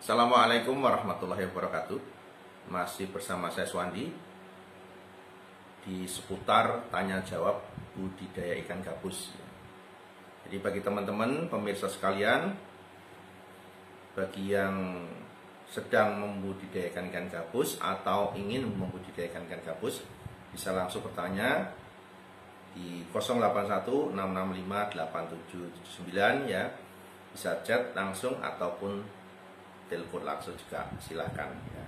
Assalamualaikum warahmatullahi wabarakatuh. Masih bersama saya Swandi di seputar tanya jawab budidaya ikan gabus. Jadi bagi teman-teman pemirsa sekalian, bagi yang sedang membudidayakan ikan gabus atau ingin membudidayakan ikan gabus, bisa langsung bertanya di 0816658779 ya. Bisa chat langsung ataupun telepon langsung juga silahkan ya.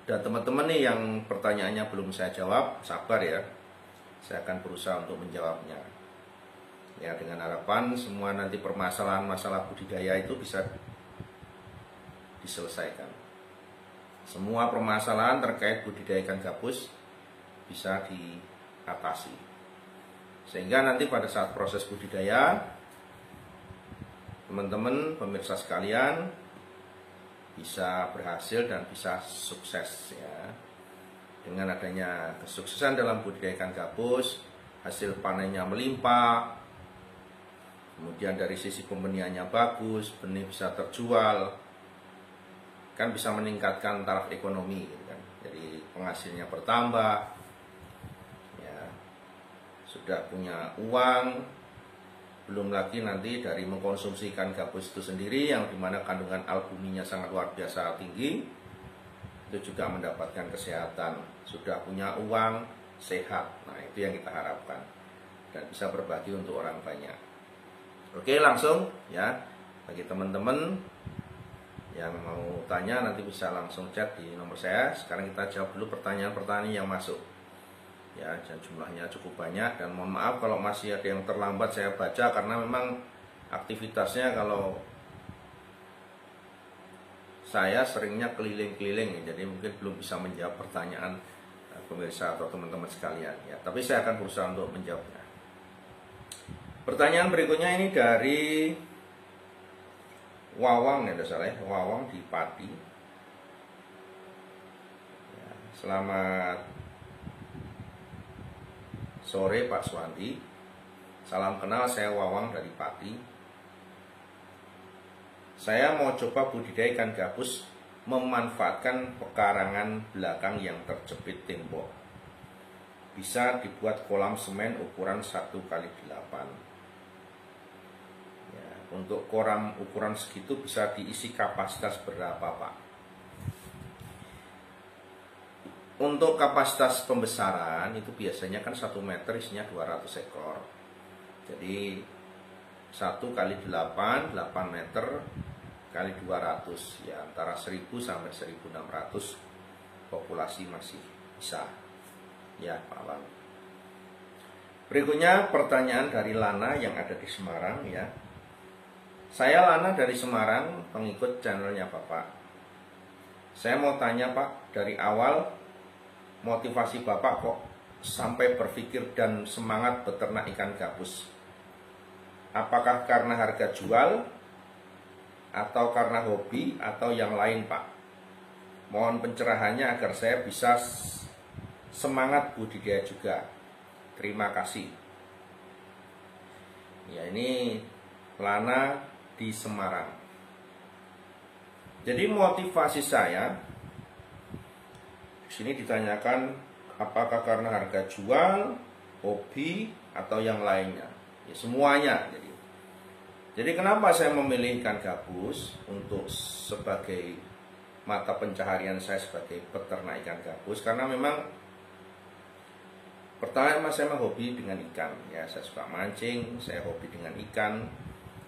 Dan teman-teman nih yang pertanyaannya belum saya jawab, sabar ya, saya akan berusaha untuk menjawabnya ya, dengan harapan semua nanti permasalahan masalah budidaya itu bisa diselesaikan. Semua permasalahan terkait budidaya ikan gabus bisa diatasi, sehingga nanti pada saat proses budidaya, teman-teman pemirsa sekalian bisa berhasil dan bisa sukses ya. Dengan adanya kesuksesan dalam budidaya ikan gabus, hasil panennya melimpah, kemudian dari sisi pembenihannya bagus, benih bisa terjual, kan bisa meningkatkan taraf ekonomi gitu kan. Jadi penghasilnya bertambah ya, sudah punya uang. Belum lagi nanti dari mengkonsumsi ikan gabus itu sendiri, yang dimana kandungan albuminnya sangat luar biasa tinggi, itu juga mendapatkan kesehatan. Sudah punya uang, sehat. Nah itu yang kita harapkan, dan bisa berbagi untuk orang banyak. Oke, langsung ya, bagi teman-teman yang mau tanya nanti bisa langsung chat di nomor saya. Sekarang kita jawab dulu pertanyaan-pertanyaan yang masuk ya, dan jumlahnya cukup banyak, dan mohon maaf kalau masih ada yang terlambat saya baca, karena memang aktivitasnya kalau saya seringnya keliling-keliling ya, jadi mungkin belum bisa menjawab pertanyaan pemirsa atau teman-teman sekalian ya, tapi saya akan berusaha untuk menjawabnya. Pertanyaan berikutnya ini dari Wawang ya, salah ya, Wawang di Pati ya. Selamat sore Pak Swandi, salam kenal, saya Wawang dari Pati. Saya mau coba budidaya ikan gabus memanfaatkan pekarangan belakang yang terjepit tembok. Bisa dibuat kolam semen ukuran 1x8 ya. Untuk kolam ukuran segitu bisa diisi kapasitas berapa Pak? Untuk kapasitas pembesaran itu biasanya kan 1 meter isinya 200 ekor. Jadi 1x8, 8 meter kali 200 ya, antara 1000 sampai 1600 populasi masih bisa ya Pak Bang. Berikutnya pertanyaan dari Lana yang ada di Semarang ya. Saya Lana dari Semarang, pengikut channelnya Bapak. Saya mau tanya Pak, dari awal motivasi Bapak kok sampai berpikir dan semangat beternak ikan gabus? Apakah karena harga jual, atau karena hobi, atau yang lain Pak? Mohon pencerahannya agar saya bisa semangat budidaya juga. Terima kasih. Ya, ini Lana di Semarang. Jadi motivasi saya di sini ditanyakan apakah karena harga jual, hobi, atau yang lainnya. Ya, semuanya. Jadi kenapa saya memilih ikan gabus untuk sebagai mata pencaharian saya sebagai peternak ikan gabus? Karena memang pertama saya memang hobi dengan ikan ya, saya suka mancing, saya hobi dengan ikan,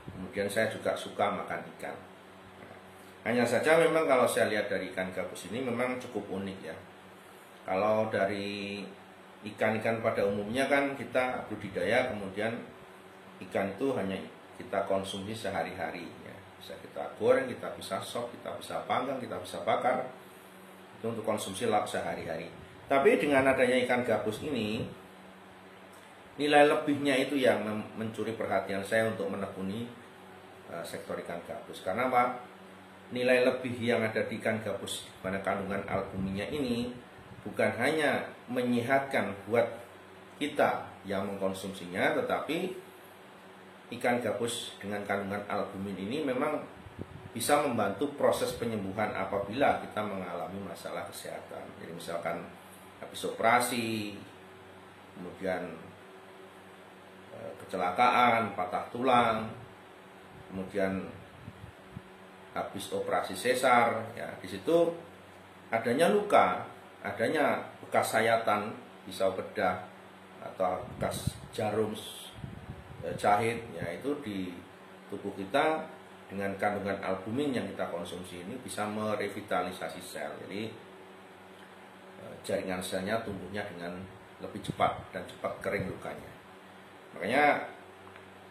kemudian saya juga suka makan ikan. Hanya saja memang kalau saya lihat dari ikan gabus ini memang cukup unik ya. Kalau dari ikan-ikan pada umumnya kan kita budidaya, kemudian ikan itu hanya kita konsumsi sehari-hari ya. Bisa kita goreng, kita bisa sop, kita bisa panggang, kita bisa bakar. Itu untuk konsumsi sehari-hari. Tapi dengan adanya ikan gabus ini, nilai lebihnya itu yang mencuri perhatian saya untuk menekuni sektor ikan gabus. Karena apa? Nilai lebih yang ada di ikan gabus, di mana kandungan albuminnya ini bukan hanya menyehatkan buat kita yang mengkonsumsinya, tetapi ikan gabus dengan kandungan albumin ini memang bisa membantu proses penyembuhan apabila kita mengalami masalah kesehatan. Jadi misalkan habis operasi, kemudian kecelakaan, patah tulang, kemudian habis operasi sesar, ya di situ adanya luka, adanya bekas sayatan, pisau bedah atau bekas jarum jahit, ya itu di tubuh kita dengan kandungan albumin yang kita konsumsi ini bisa merevitalisasi sel. Jadi jaringan selnya tumbuhnya dengan lebih cepat dan cepat kering lukanya. Makanya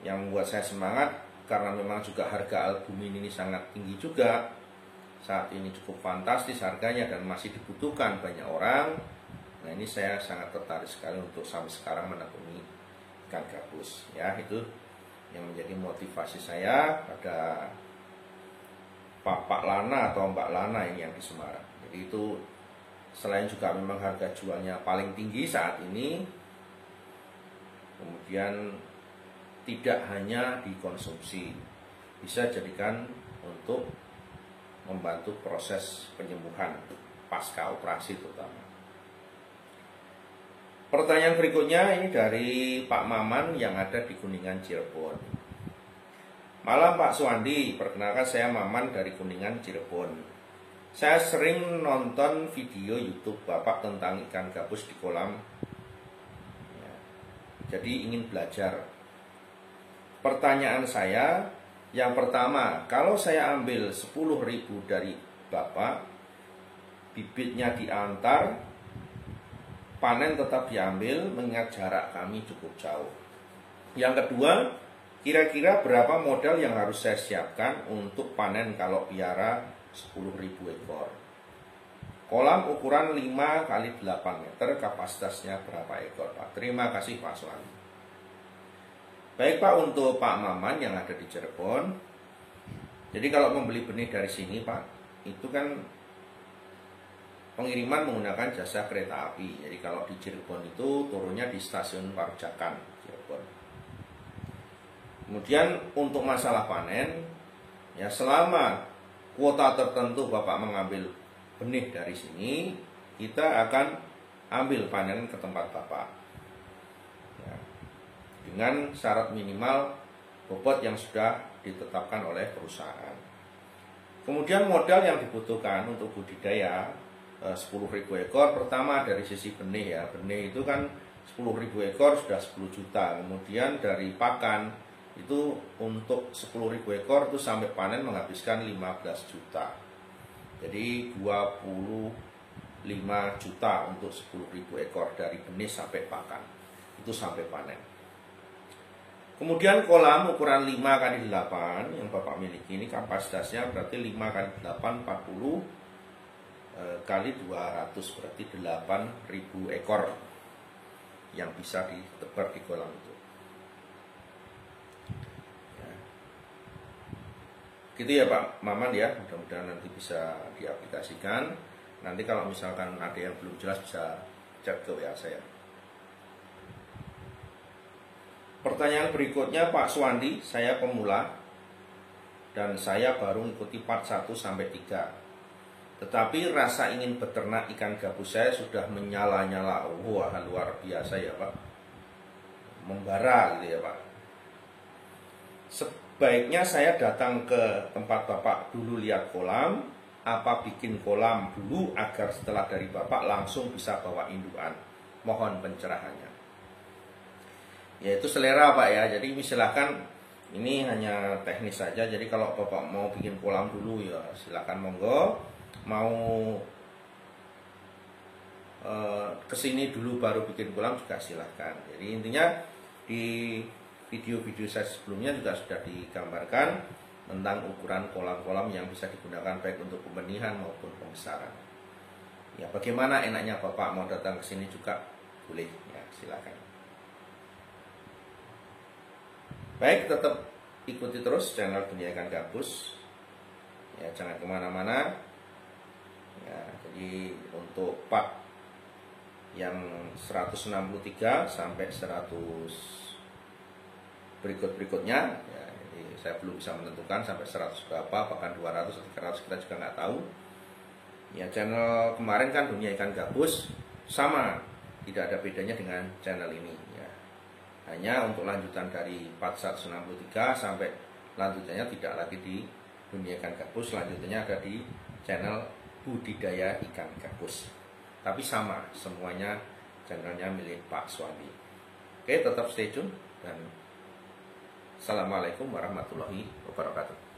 yang membuat saya semangat karena memang juga harga albumin ini sangat tinggi juga. Saat ini cukup fantastis harganya dan masih dibutuhkan banyak orang. Nah, ini saya sangat tertarik sekali untuk sampai sekarang menekuni ikan gabus. Ya, itu yang menjadi motivasi saya pada Bapak Lana atau Mbak Lana ini yang di Semarang. Jadi itu selain juga memang harga jualnya paling tinggi saat ini, kemudian tidak hanya dikonsumsi, bisa jadikan untuk membantu proses penyembuhan pasca operasi terutama. Pertanyaan berikutnya ini dari Pak Maman yang ada di Kuningan, Cirebon. Malam Pak Suwandi, perkenalkan saya Maman dari Kuningan, Cirebon. Saya sering nonton video YouTube Bapak tentang ikan gabus di kolam, ya, jadi ingin belajar. Pertanyaan saya, yang pertama, kalau saya ambil 10.000 dari Bapak, bibitnya diantar, panen tetap diambil mengingat jarak kami cukup jauh. Yang kedua, kira-kira berapa modal yang harus saya siapkan untuk panen kalau piara 10.000 ekor? Kolam ukuran 5 kali 8 meter, kapasitasnya berapa ekor Pak? Terima kasih Pak Suwandi. Baik Pak, untuk Pak Maman yang ada di Cirebon, jadi kalau membeli benih dari sini Pak, itu kan pengiriman menggunakan jasa kereta api. Jadi kalau di Cirebon itu turunnya di stasiun Parujakan, Cirebon. Kemudian untuk masalah panen, ya selama kuota tertentu Bapak mengambil benih dari sini, kita akan ambil panen ke tempat Bapak. Ya, dengan syarat minimal bobot yang sudah ditetapkan oleh perusahaan. Kemudian modal yang dibutuhkan untuk budidaya 10.000 ekor, pertama dari sisi benih ya. Benih itu kan 10.000 ekor sudah 10 juta. Kemudian dari pakan itu untuk 10.000 ekor itu sampai panen menghabiskan 15 juta. Jadi 25 juta untuk 10.000 ekor dari benih sampai pakan. Itu sampai panen. Kemudian kolam ukuran 5 kali 8 yang Bapak miliki ini kapasitasnya berarti 5 kali 8 40 kali 200, berarti 8.000 ekor yang bisa ditebar di kolam itu. Ya. Gitu ya Pak Maman ya, mudah-mudahan nanti bisa diaplikasikan. Nanti kalau misalkan ada yang belum jelas bisa chat ke WA saya. Pertanyaan berikutnya Pak Suwandi, saya pemula dan saya baru mengikuti part 1 sampai 3. Tetapi rasa ingin beternak ikan gabus saya sudah menyala-nyala. Wah, luar biasa ya Pak. Membara gitu ya Pak. Sebaiknya saya datang ke tempat Bapak dulu lihat kolam, apa bikin kolam dulu agar setelah dari Bapak langsung bisa bawa indukan. Mohon pencerahannya. Ya itu selera Pak ya. Jadi silahkan, ini hanya teknis saja. Jadi kalau Bapak mau bikin kolam dulu ya silahkan monggo. Mau kesini dulu baru bikin kolam juga silahkan. Jadi intinya di video-video saya sebelumnya juga sudah digambarkan tentang ukuran kolam-kolam yang bisa digunakan baik untuk pembenihan maupun pembesaran. Ya bagaimana enaknya Bapak mau datang ke sini juga boleh ya, silakan. Baik, tetap ikuti terus channel Dunia Ikan Gabus. Ya jangan kemana-mana. Ya, jadi untuk part yang 163 sampai 100 berikut-berikutnya ya, Saya belum bisa menentukan sampai 100 berapa, bahkan 200 atau 300 kita juga nggak tahu. Ya, channel kemarin kan dunia ikan gabus sama, tidak ada bedanya dengan channel ini ya. Hanya untuk lanjutan dari part 163 sampai lanjutannya tidak lagi di dunia ikan gabus, lanjutannya ada di channel budidaya ikan gabus. Tapi sama, semuanya channelnya milik Pak Suwandi. Oke, tetap stay tune dan Assalamualaikum warahmatullahi wabarakatuh.